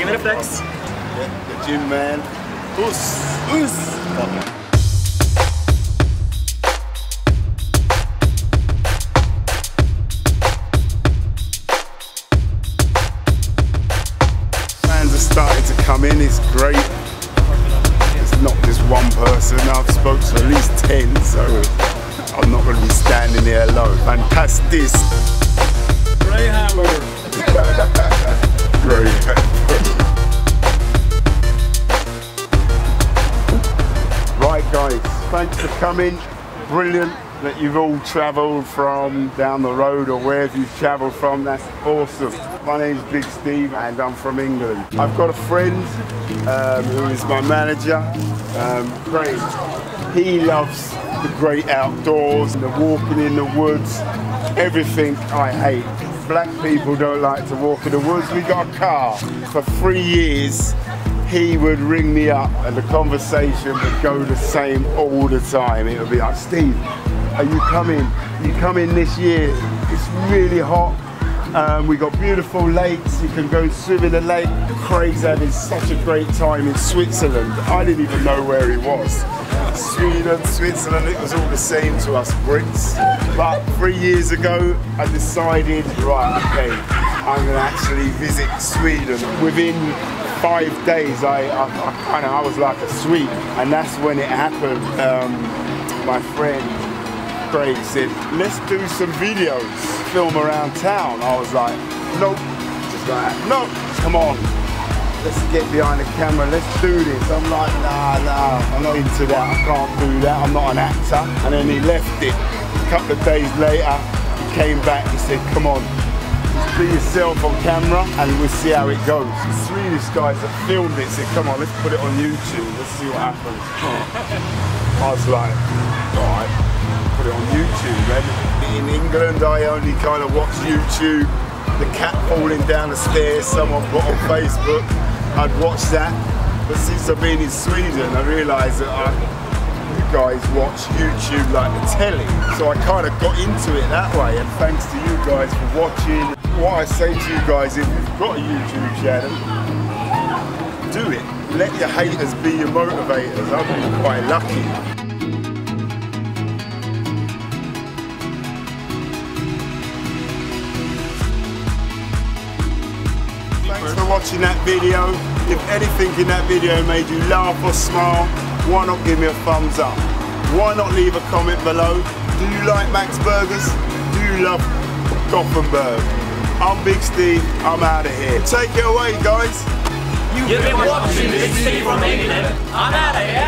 Give it a flex. The gym man. Us. Fans are starting to come in, it's great. It's not just one person, I've spoken to at least 10, so I'm not going to be standing here alone. Fantastic. Greyhammer. Great. Right guys, thanks for coming. Brilliant that you've all travelled from down the road or wherever you've travelled from. That's awesome. My name's Big Steve and I'm from England. I've got a friend who is my manager, Craig. He loves the great outdoors, the walking in the woods, everything I hate. Black people don't like to walk in the woods. We got a car. For 3 years, he would ring me up and the conversation would go the same all the time. It would be like, Steve, are you coming? You coming this year? It's really hot. We got beautiful lakes. You can go swim in the lake. Craig's having such a great time in Switzerland. I didn't even know where he was. Sweden, Switzerland, it was all the same to us Brits. But 3 years ago, I decided, right, okay, I'm gonna actually visit Sweden. Within 5 days, I was like a sweep, and that's when it happened. My friend Craig said, let's do some videos, film around town. I was like, nope, just like, no, come on, let's get behind the camera, let's do this. I'm like, nah, I'm not into that, I can't do that, I'm not an actor. And then he left it. A couple of days later, he came back, he said, come on, be yourself on camera and we'll see how it goes. The Swedish guys that filmed it said, come on, let's put it on YouTube, let's see what happens. I was like, alright, put it on YouTube. And in England, I only kind of watch YouTube. The cat falling down the stairs, someone put on Facebook, I'd watch that. But since I've been in Sweden, I realised that you guys watch YouTube like the telly. So I kind of got into it that way, and thanks to you guys for watching. What I say to you guys, if you've got a YouTube channel, do it. Let your haters be your motivators. I've been quite lucky. Thanks for watching that video. If anything in that video made you laugh or smile, why not give me a thumbs up? Why not leave a comment below? Do you like Max Burgers? Do you love Gothenburg? I'm Big Steve, I'm out of here. Take it away, guys. You've been watching Big Steve from England. I'm out of here.